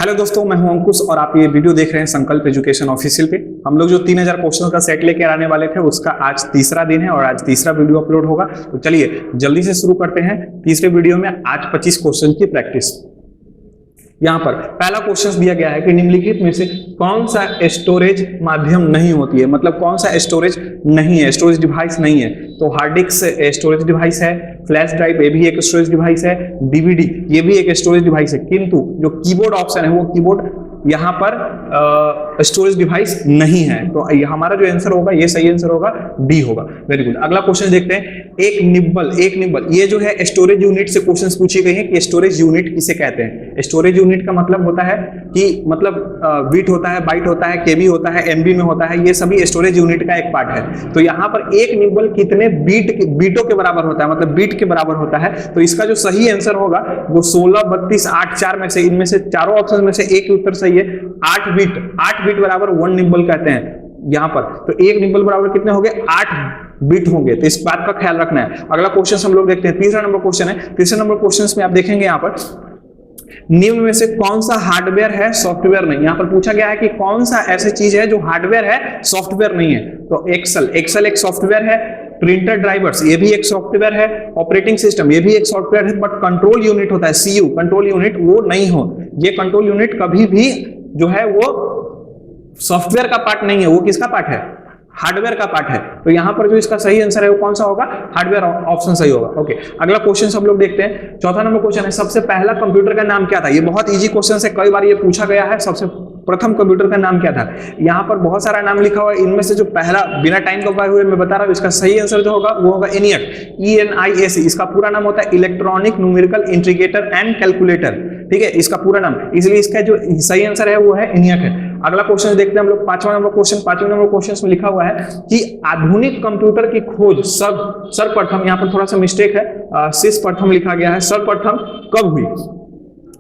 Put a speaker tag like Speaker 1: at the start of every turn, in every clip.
Speaker 1: Hello दोस्तों, मैं हूं अंकुश और आप ये वीडियो देख रहे हैं संकल्प एजुकेशन ऑफिशियल पे। हम लोग जो 3000 क्वेश्चन का सेट लेकर आने वाले थे उसका आज तीसरा दिन है और आज तीसरा वीडियो अपलोड होगा। तो चलिए जल्दी से शुरू करते हैं। तीसरे वीडियो में आज 25 क्वेश्चन की प्रैक्टिस। यहाँ पर पहला क्वेश्चन दिया गया है कि निम्नलिखित में से कौन सा स्टोरेज माध्यम नहीं होती है, मतलब कौन सा स्टोरेज नहीं है, स्टोरेज डिवाइस नहीं है। तो हार्ड डिस्क स्टोरेज डिवाइस है, फ्लैश ड्राइव ये भी एक स्टोरेज डिवाइस है, डीवीडी ये भी एक स्टोरेज डिवाइस है, किंतु जो कीबोर्ड ऑप्शन है वो कीबोर्ड यहाँ पर स्टोरेज डिवाइस नहीं है। तो हमारा जो आंसर होगा ये सही आंसर होगा, डी होगा। Very good. अगला क्वेश्चन देखते हैं। एक निब्बल ये जो है स्टोरेज यूनिट से क्वेश्चंस पूछे गए हैं कि स्टोरेज यूनिट किसे कहते हैं। स्टोरेज यूनिट का मतलब होता है कि मतलब बीट होता है, बाइट होता है, केबी होता है, एमबी में होता है, ये सभी स्टोरेज यूनिट का एक पार्ट है। तो यहाँ पर एक निब्बल कितने बीटों के बराबर होता है, मतलब बीट के बराबर होता है। तो इसका जो सही आंसर होगा वो 16, 32, 8, 4 में से इनमें से चारों ऑप्शन में से एक उत्तर सही है। 8 बीट बराबर 1 निब्बल कहते हैं यहां पर। तो एक निब्बल बराबर कितने होंगे, 8 बीट होंगे। तो इस बात का ख्याल रखना है। अगला क्वेश्चन हम लोग देखते हैं। तीसरा नंबर क्वेश्चन है। तीसरे नंबर क्वेश्चन में आप देखेंगे यहाँ पर निम्न में से कौन सा हार्डवेयर है, सॉफ्टवेयर नहीं। यहां पर पूछा गया है कि कौन सा ऐसी चीज है जो हार्डवेयर है, सॉफ्टवेयर नहीं है। तो एक्सेल एक सॉफ्टवेयर है, प्रिंटर ड्राइवर्स ये भी एक सॉफ्टवेयर है, ऑपरेटिंग सिस्टम ये भी एक सॉफ्टवेयर है, बट कंट्रोल यूनिट होता है सीयू, कंट्रोल यूनिट वो नहीं हो। ये कंट्रोल यूनिट कभी भी जो है वो सॉफ्टवेयर का पार्ट नहीं है, वो किसका पार्ट है, हार्डवेयर का पार्ट है। तो यहां पर जो इसका सही आंसर है वो कौन सा होगा, हार्डवेयर ऑप्शन सही होगा। ओके, अगला क्वेश्चन हम लोग देखते हैं। चौथा नंबर क्वेश्चन है, सबसे पहला कंप्यूटर का नाम क्या था। ये बहुत इजी क्वेश्चन है, कई बार ये पूछा गया है। सबसे प्रथम कंप्यूटर का नाम क्या था। यहाँ पर बहुत सारा नाम लिखा हुआ है, इनमें से जो पहला बिना टाइम गवाए हुए मैं बता रहा हूँ, इसका सही आंसर जो होगा वो होगा ENIAC, ENIAC। इसका पूरा नाम होता है electronic numerical integrator and calculator. ठीक है, इसका पूरा नाम, इसलिए इसका जो सही आंसर है वो है ENIAC है। अगला क्वेश्चन देखते हैं हम लोग। पांचवा नंबर क्वेश्चन में लिखा हुआ है कि आधुनिक कंप्यूटर की खोज सर्वप्रथम, यहाँ पर थोड़ा सा मिस्टेक है, सर्वप्रथम लिखा गया है, सर्वप्रथम कब हुई,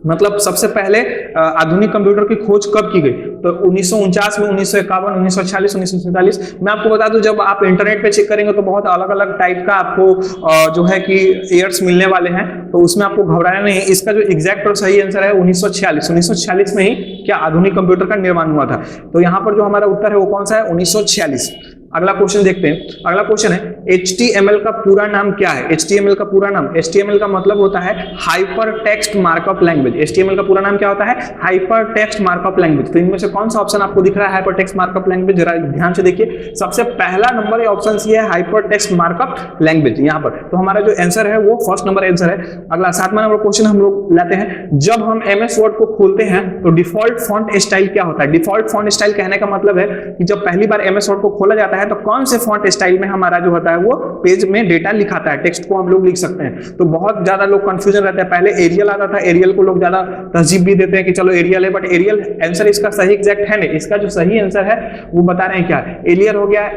Speaker 1: मतलब सबसे पहले आधुनिक कंप्यूटर की खोज कब की गई। तो 1949 में, 1951, 1946, 1947। मैं आपको बता दूं, जब आप इंटरनेट पे चेक करेंगे तो बहुत अलग अलग टाइप का आपको जो है कि ईयर्स मिलने वाले हैं, तो उसमें आपको घबराना नहीं है। इसका जो एग्जैक्ट और सही आंसर है 1946 में ही क्या आधुनिक कंप्यूटर का निर्माण हुआ था। तो यहाँ पर जो हमारा उत्तर है वो कौन सा है, 1946। अगला क्वेश्चन देखते हैं। अगला क्वेश्चन है HTML का पूरा नाम क्या है। HTML का पूरा नाम, HTML का मतलब होता है hyper text markup language. HTML का पूरा नाम क्या होता है, हाइपर टेक्स्ट मार्कअप लैंग्वेज। तो इनमें से कौन सा ऑप्शन आपको दिख रहा है हाइपर टेक्स्ट मार्कअप लैंग्वेज, जरा ध्यान से देखिए। सबसे पहला नंबर ये ऑप्शन सी है, हाइपर टेक्स्ट मार्कअप लैंग्वेज यहाँ पर। तो हमारा जो आंसर है वो फर्स्ट नंबर आंसर है। अगला 7वां नंबर क्वेश्चन हम लोग लाते हैं। जब हम MS वर्ड को खोलते हैं तो डिफॉल्ट फॉन्ट स्टाइल क्या होता है। डिफॉल्ट फॉन्ट स्टाइल कहने का मतलब है कि जब पहली बार MS वर्ड को खोला जाता है तो कौन से फॉन्ट स्टाइल में हमारा जो होता है वो पेज में डेटा लिखाता है, टेक्स्ट को हम लोग लिख सकते हैं। तो बहुत ज्यादा लोग कंफ्यूजन रहता है। पहले एरियल आता था, एरियल को लोग ज्यादा तरजीह भी देते हैं कि चलो एरियल है, बट एरियल आंसर इसका सही एग्जैक्ट है नहीं। इसका जो सही आंसर है वो बता रहे हैं क्या, एरियल हो गया,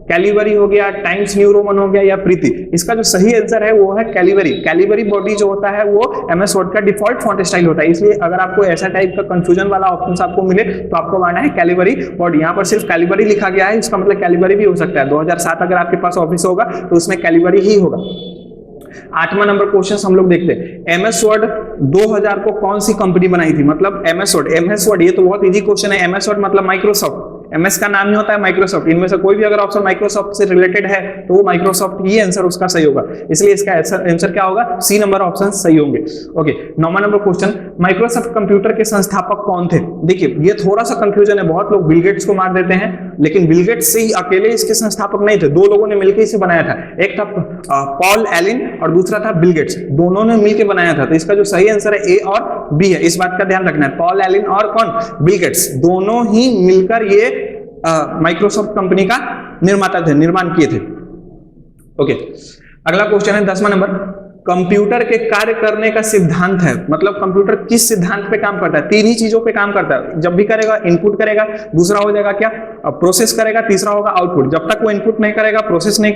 Speaker 1: कैलिबरी हो गया, टाइम्स न्यू रोमन हो गया या प्रीति। इसका जो सही आंसर है वो है कैलिबरी। कैलिबरी बॉडी जो होता है वो MS वर्ड का डिफॉल्ट फॉन्ट स्टाइल होता है। इसलिए अगर आपको ऐसा टाइप का कंफ्यूजन वाला ऑप्शन आपको मिले तो आपको मानना है कैलिबरी बॉडी। यहाँ पर सिर्फ कैलिबरी लिखा गया है, इसका मतलब कैलिबरी भी हो सकता है। 2007 अगर आपके पास ऑफिस होगा तो उसमें कैलिबरी ही होगा। 8वां नंबर क्वेश्चन हम लोग देखते हैं। MS वर्ड 2000 को कौन सी कंपनी बनाई थी, मतलब MS वर्ड ये तो बहुत इजी क्वेश्चन है। MS वर्ड मतलब माइक्रोसॉफ्ट, MS का नाम ही होता है माइक्रोसॉफ्ट। इनमें से कोई भी अगर ऑप्शन माइक्रोसॉफ्ट से रिलेटेड है तो वो माइक्रोसॉफ्ट ही आंसर उसका सही होगा, इसलिए इसका आंसर क्या होगा, C नंबर ऑप्शन सही होंगे। ओके, 9वां नंबर क्वेश्चन, माइक्रोसॉफ्ट कंप्यूटर के संस्थापक कौन थे। देखिए ये थोड़ा सा कंफ्यूजन है, बहुत लोग बिल गेट्स को मार देते हैं, लेकिन बिल गेट्स से ही अकेले इसके संस्थापक नहीं थे, दो लोगों ने मिलकर इसे बनाया था। एक था पॉल एलन और दूसरा था बिल गेट्स, दोनों ने मिलकर बनाया था। तो इसका जो सही आंसर है A और B है, इस बात का ध्यान रखना है। पॉल एलन और कौन, बिल गेट्स, दोनों ही मिलकर ये माइक्रोसॉफ्ट कंपनी का निर्माण किए थे। ओके, अगला क्वेश्चन है 10वां नंबर। कंप्यूटर के कार्य करने का सिद्धांत है, मतलब कंप्यूटर किस सिद्धांत पे काम करता है। तीन ही चीजों पे काम करता है। जब भी करेगा इनपुट करेगा, दूसरा हो जाएगा क्या, प्रोसेस करेगा, तीसरा होगा आउटपुट। जब तक वो इनपुट नहीं करेगा, प्रोसेस नहीं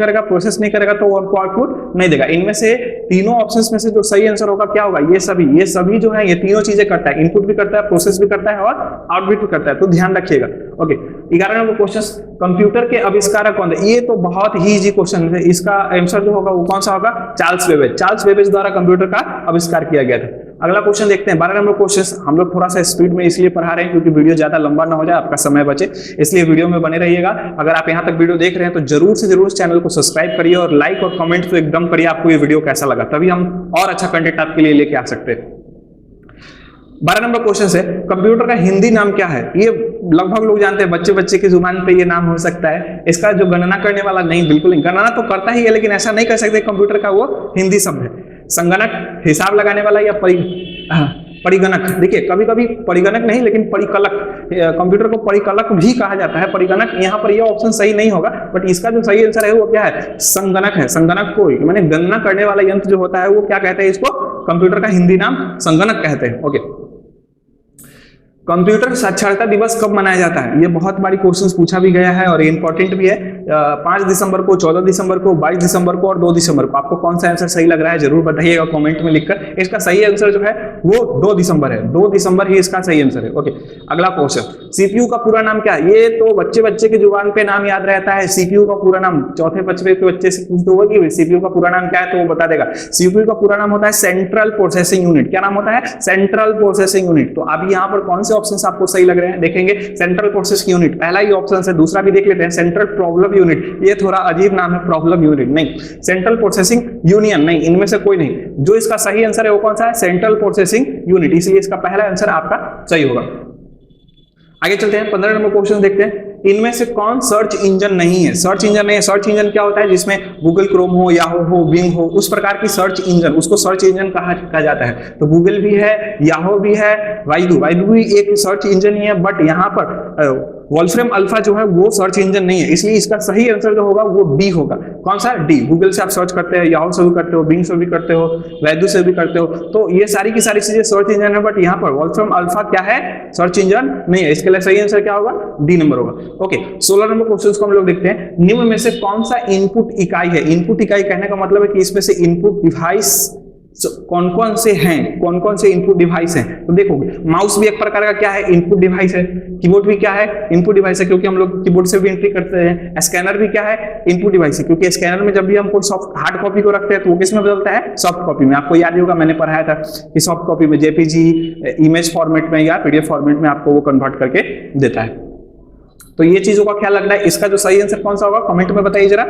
Speaker 1: करेगा तो वो हमको आउटपुट नहीं देगा। इनमें से तीनों ऑप्शंस में से जो सही आंसर होगा क्या होगा, ये सभी जो है ये तीनों चीजें करता है, इनपुट भी करता है, प्रोसेस भी करता है और आउटपुट भी करता है। तो ध्यान रखिएगा। ओके, 11 नंबर क्वेश्चन, कंप्यूटर के आविष्कारक कौन थे? ये तो बहुत ही इजी क्वेश्चन है, इसका आंसर जो होगा वो कौन सा होगा? Charles Babbage. चार्ल्स बेबेज द्वारा कंप्यूटर का आविष्कार किया गया था। अगला क्वेश्चन देखते हैं 12 नंबर क्वेश्चन। हम लोग थोड़ा सा स्पीड में इसलिए पढ़ा रहे हैं क्योंकि वीडियो ज्यादा लंबा ना हो जाए, आपका समय बचे, इसलिए वीडियो में बने रहिएगा। अगर आप यहां तक वीडियो देख रहे हैं तो जरूर से जरूर चैनल को सब्सक्राइब करिए और लाइक और कमेंट तो एकदम करिए आपको ये वीडियो कैसा लगा, तभी हम और अच्छा कंटेंट आपके लिए लेके आ सकते हैं। 12 नंबर क्वेश्चन है, कंप्यूटर का हिंदी नाम क्या है? ये लगभग लोग जानते हैं, बच्चे बच्चे की जुबान पे ये नाम हो सकता है। इसका जो गणना करने वाला, नहीं बिल्कुल नहीं, गणना तो करता ही है लेकिन ऐसा नहीं कर सकते कंप्यूटर का वो हिंदी शब्द है। संगणक, हिसाब लगाने वाला, या परिगणक। देखिए कभी कभी परिगणक नहीं लेकिन परिकलक, कंप्यूटर को परिकलक भी कहा जाता है, परिगणक। यहाँ पर यह ऑप्शन सही नहीं होगा, बट इसका जो सही आंसर है वो क्या है? संगणक है। संगणक को माने गणना करने वाला यंत्र जो होता है वो क्या कहते हैं? इसको कंप्यूटर का हिंदी नाम संगणक कहते हैं। ओके, कंप्यूटर साक्षरता दिवस कब मनाया जाता है? ये बहुत बारी क्वेश्चन पूछा भी गया है और ये इंपॉर्टेंट भी है। 5 दिसंबर को, 14 दिसंबर को, 22 दिसंबर को और 2 दिसंबर को। आपको कौन सा आंसर सही लग रहा है जरूर बताइएगा कमेंट में लिखकर। इसका सही आंसर जो है वो 2 दिसंबर है, 2 दिसंबर ही इसका सही आंसर है। ओके, अगला क्वेश्चन, सीपीयू का पूरा नाम क्या है? ये तो बच्चे बच्चे की जुबान पे नाम याद रहता है, सीपीयू का पूरा नाम। चौथे पांचवे के बच्चे से पूछते होगा कि सीपीयू का पूरा नाम क्या है तो वो बता देगा। सीपीयू का पूरा नाम होता है सेंट्रल प्रोसेसिंग यूनिट। क्या नाम होता है? Central processing unit. तो अभी यहाँ पर कौन से ऑप्शन आपको सही लग रहे हैं देखेंगे। सेंट्रल प्रोसेसिंग यूनिट पहला ही ऑप्शन है, दूसरा भी देख लेते हैं। सेंट्रल प्रॉब्लम यूनिट, ये थोड़ा अजीब नाम है, प्रॉब्लम यूनिट नहीं। सेंट्रल प्रोसेसिंग यूनियन नहीं, इनमें से कोई नहीं। जो इसका सही आंसर है वो कौन सा है? सेंट्रल प्रोसेसिंग यूनिट, इसलिए इसका पहला आंसर आपका सही होगा। आगे चलते हैं, 15 नंबर क्वेश्चन देखते हैं। इनमें से कौन सर्च इंजन नहीं है? सर्च इंजन नहीं है। सर्च इंजन क्या होता है? जिसमें गूगल क्रोम हो, याहू हो, बिंग हो, उस प्रकार की सर्च इंजन, उसको सर्च इंजन कहा जाता है। तो गूगल भी है, याहू भी है, वाइडू भी एक सर्च इंजन ही है, बट यहाँ पर वोल्फ्रेम अल्फा जो है वो सर्च इंजन नहीं है, इसलिए इसका सही आंसर जो होगा वो डी होगा। कौन सा? डी। गूगल से आप सर्च करते हैं, याहू से भी करते हो, बिंग से भी करते हो, वैद्यू से भी करते हो, तो ये सारी की सारी चीजें सर्च इंजन है, बट यहाँ पर वोल्फ्रेम अल्फा क्या है? सर्च इंजन नहीं है। इसके लिए सही आंसर क्या होगा? डी नंबर होगा। ओके, 16 नंबर क्वेश्चन को हम लोग देखते हैं। निम्न में से कौन सा इनपुट इकाई है? इनपुट इकाई कहने का मतलब है कि इसमें से इनपुट डिवाइस कौन कौन से हैं, कौन कौन से इनपुट डिवाइस हैं? तो देखोगे माउस भी एक प्रकार का क्या है? इनपुट डिवाइस है। कीबोर्ड भी क्या है? इनपुट डिवाइस है, क्योंकि हम लोग कीबोर्ड से भी एंट्री करते हैं। स्कैनर भी क्या है? इनपुट डिवाइस है, क्योंकि स्कैनर में जब भी हम कोई सॉफ्ट हार्ड कॉपी को रखते हैं तो वो किस में बदलता है? सॉफ्ट कॉपी में। आपको याद होगा मैंने पढ़ाया था कि सॉफ्ट कॉपी में जेपीजी, इमेज फॉर्मेट में या पीडीएफ फॉर्मेट में आपको वो कन्वर्ट करके देता है। तो ये चीजों का ख्याल रखना है। इसका जो सही आंसर कौन सा होगा कमेंट में बताइए जरा।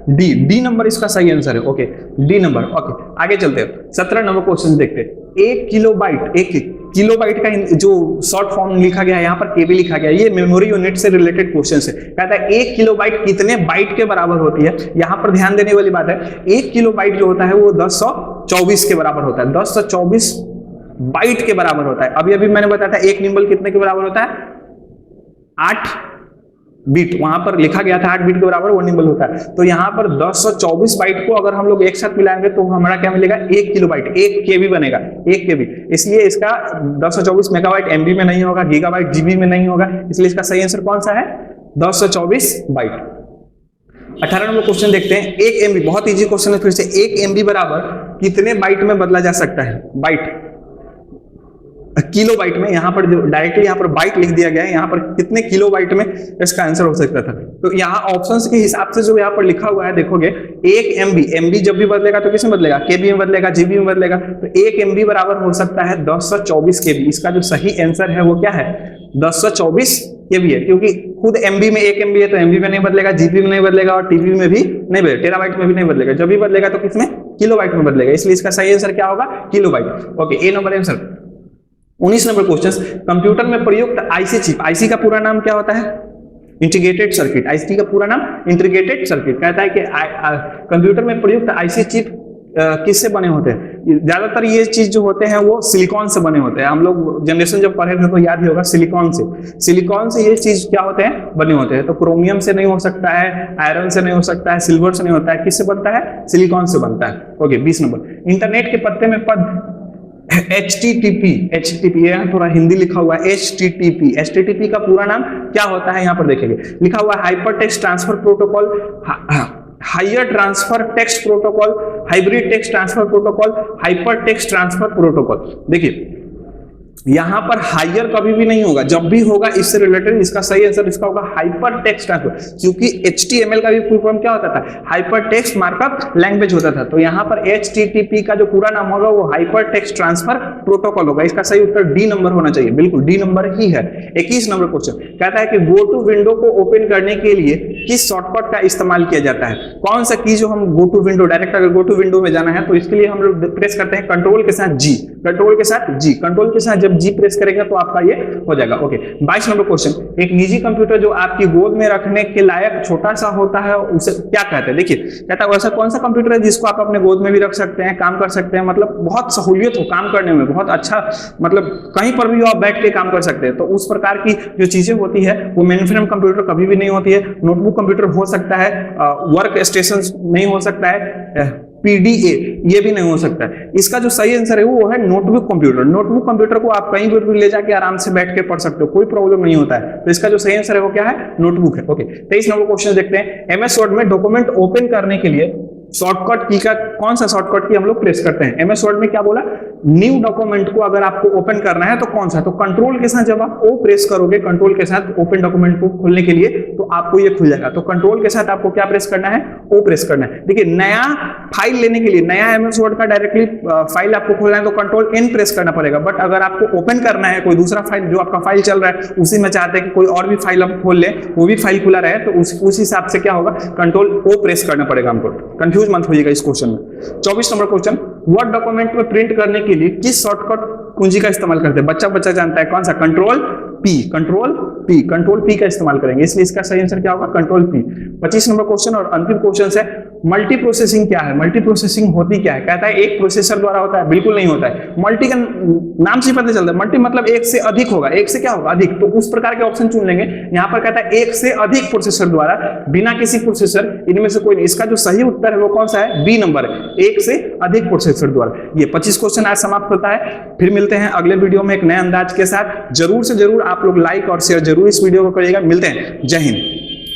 Speaker 1: डी, डी नंबर इसका सही आंसर है। Okay, D number. ओके, आगे चलते हैं, 17 नंबर क्वेश्चन देखते हैं। 1 किलोबाइट, 1 किलोबाइट का जो शॉर्ट फॉर्म लिखा गया है, यहाँ पर केबी लिखा गया है, ये मेमोरी यूनिट से रिलेटेड क्वेश्चन है। कहता है 1 किलोबाइट कितने बाइट के बराबर होती है? यहाँ पर ध्यान देने वाली बात है, 1 किलोबाइट जो होता है वो 1024 के बराबर होता है, 1024 बाइट के बराबर होता है। अभी अभी मैंने बताया था 1 निम्बल कितने के बराबर होता है? 8 बीट, वहां पर लिखा गया था 8 बीट के बराबर वो निम्बल होता है। तो यहाँ पर 1024 बाइट को अगर हम लोग एक साथ मिलाएंगे तो हमारा क्या मिलेगा? 1 किलोबाइट, 1 केबी बनेगा, 1 केबी। इसलिए इसका 1024 मेगाबाइट एमबी में नहीं होगा, गीगाबाइट जीबी में नहीं होगा, इसलिए इसका सही आंसर कौन सा है? 1024 बाइट। 18 नंबर क्वेश्चन देखते हैं। 1 एमबी, बहुत इजी क्वेश्चन है फिर से। 1 एमबी बराबर कितने बाइट में बदला जा सकता है? बाइट, किलो बाइट में। यहाँ पर जो डायरेक्टली यहाँ पर बाइट लिख दिया गया है, यहाँ पर कितने किलो बाइट में इसका आंसर हो सकता था। तो यहाँ ऑप्शंस के हिसाब से जो यहाँ पर लिखा हुआ है देखोगे, 1 एमबी, एमबी जब भी बदलेगा तो किसमें बदलेगा? केबी में बदलेगा, जीबी में बदलेगा। तो 1 एमबी बराबर हो सकता है 1024 केबी। इसका जो सही आंसर है वो क्या है? 1024 केबी है, क्योंकि खुद एमबी में 1 एमबी है तो एमबी में नहीं बदलेगा, जीबी में नहीं बदलेगा और टीबी में भी नहीं बदलेगा, टेराबाइट में भी नहीं बदलेगा। जब भी बदलेगा तो किसमें? किलोबाइट में बदलेगा, इसलिए इसका सही आंसर क्या होगा? Kilobyte. Okay, A number answer. 19 number question, computer में प्रयुक्त आईसी चिप, आईसी का पूरा नाम क्या होता है? Integrated circuit. आईसी का पूरा नाम इंटीग्रेटेड सर्किट। कहता है कि कंप्यूटर में प्रयुक्त आईसी चिप किससे बने होते हैं? ज्यादातर ये चीज जो होते हैं वो सिलिकॉन से बने होते हैं। हम लोग जनरेशन जब पढ़े थे तो याद ही होगा, सिलिकॉन से ये चीज क्या होते हैं? बने होते हैं। तो क्रोमियम से नहीं हो सकता है, आयरन से नहीं हो सकता है, सिल्वर से नहीं होता है, किससे बनता है? सिलिकॉन से बनता है। ओके, 20 नंबर, इंटरनेट के पत्ते में पद HTTP, यहाँ थोड़ा हिंदी लिखा हुआ है, HTTP का पूरा नाम क्या होता है? यहाँ पर देखेंगे लिखा हुआ है hyper text transfer protocol, higher transfer text protocol, hybrid text transfer protocol, hyper text transfer protocol. देखिए यहां पर हायर कभी भी नहीं होगा, जब भी होगा इससे रिलेटेड इसका सही आंसर इसका होगा हाइपर टेक्स्ट ट्रांसफर, क्योंकि HTML का भी फुल फॉर्म क्या होता था, हाइपर टेक्स्ट मार्कअप लैंग्वेज होता था। तो यहां पर HTTP का जो पूरा नाम होगा वो हाइपर टेक्स्ट ट्रांसफर प्रोटोकॉल होगा। इसका सही उत्तर डी नंबर होना चाहिए, बिल्कुल डी नंबर ही है। 21 नंबर क्वेश्चन कहता है कि गो टू विंडो को ओपन करने के लिए किस शॉर्टकट का इस्तेमाल किया जाता है। कौन सा की जो हम गो टू विंडो डायरेक्ट अगर गो टू विंडो में जाना है तो इसके लिए हम लोग प्रेस करते हैं कंट्रोल के साथ जी, कंट्रोल के साथ जी, कंट्रोल के साथ जब जी प्रेस करेगा तो आपका ये हो जाएगा। ओके 22 नंबर क्वेश्चन, एक निजी कंप्यूटर जो आपकी गोद में रखने के लायक छोटा सा होता है उसे क्या कहते हैं। देखिए कहता है ऐसा कौन सा कंप्यूटर है जिसको आप अपने गोद में भी रख सकते हैं, काम कर सकते हैं, मतलब बहुत सहूलियत हो काम करने में, बहुत अच्छा, मतलब कहीं पर भी आप बैठ के काम कर सकते हैं। तो उस प्रकार की जो चीजें होती है वो मेनफ्रेम कंप्यूटर कभी भी नहीं होती है। नोटबुक कंप्यूटर हो सकता है, वर्क स्टेशन नहीं हो सकता है, PDA ये भी नहीं हो सकता है। इसका जो सही आंसर है वो है नोटबुक कंप्यूटर। नोटबुक कंप्यूटर को आप कहीं पर भी ले जाके आराम से बैठ के पढ़ सकते हो, कोई प्रॉब्लम नहीं होता है। तो इसका जो सही आंसर है वो क्या है, नोटबुक है। ओके 23 नंबर क्वेश्चन देखते हैं, MS वर्ड में डॉक्यूमेंट ओपन करने के लिए शॉर्टकट की का कौन सा शॉर्टकट की हम लोग प्रेस करते हैं। MS वर्ड में क्या बोला, न्यू डॉक्यूमेंट को अगर आपको ओपन करना है तो कौन सा, तो कंट्रोल के साथ जब आप ओ प्रेस करोगे, कंट्रोल के साथ ओपन डॉक्यूमेंट को खोलने के लिए तो आपको ये खुल जाएगा। तो कंट्रोल के साथ आपको क्या प्रेस करना है, ओ प्रेस करना है। देखिए नया फाइल लेने के लिए, नया MS वर्ड का डायरेक्टली फाइल आपको खोलना है तो कंट्रोल N प्रेस करना पड़ेगा। बट अगर आपको ओपन करना है कोई दूसरा फाइल, जो आपका फाइल चल रहा है उसी में चाहते हैं कि कोई और भी फाइल हम खोल लें, वो भी फाइल खुला रहे, तो उस हिसाब से क्या होगा, कंट्रोल O प्रेस करना पड़ेगा हमको। कंफ्यूज मत होइएगा इस क्वेश्चन में। 24 नंबर क्वेश्चन, वर्ड डॉक्यूमेंट में प्रिंट करने के लिए किस शॉर्टकट कुंजी का इस्तेमाल करते हैं। बच्चा जानता है कौन सा, कंट्रोल P, कंट्रोल P का इस्तेमाल करेंगे, इसलिए इसका सही आंसर क्या होगा, कंट्रोल P। 25 नंबर क्वेश्चन और अंतिम क्वेश्चन है, मल्टी प्रोसेसिंग क्या है, मल्टी प्रोसेसिंग होती क्या है। कहता है एक प्रोसेसर द्वारा होता है, बिल्कुल नहीं होता है। मल्टी का नाम से पता चलता है, मल्टी मतलब एक से अधिक होगा, एक से क्या होगा, अधिक, तो उस प्रकार के ऑप्शन चुन लेंगे। यहाँ पर कहता है एक से अधिक प्रोसेसर द्वारा, बिना किसी प्रोसेसर, इनमें से कोई नहीं। इसका जो सही उत्तर है वो कौन सा है, बी नंबर है, एक से अधिक प्रोसेसर द्वारा। ये 25 क्वेश्चन आज समाप्त होता है। फिर मिलते हैं अगले वीडियो में एक नए अंदाज के साथ। जरूर से जरूर आप लोग लाइक और शेयर जरूर इस वीडियो को करिएगा। मिलते हैं, जय हिंद।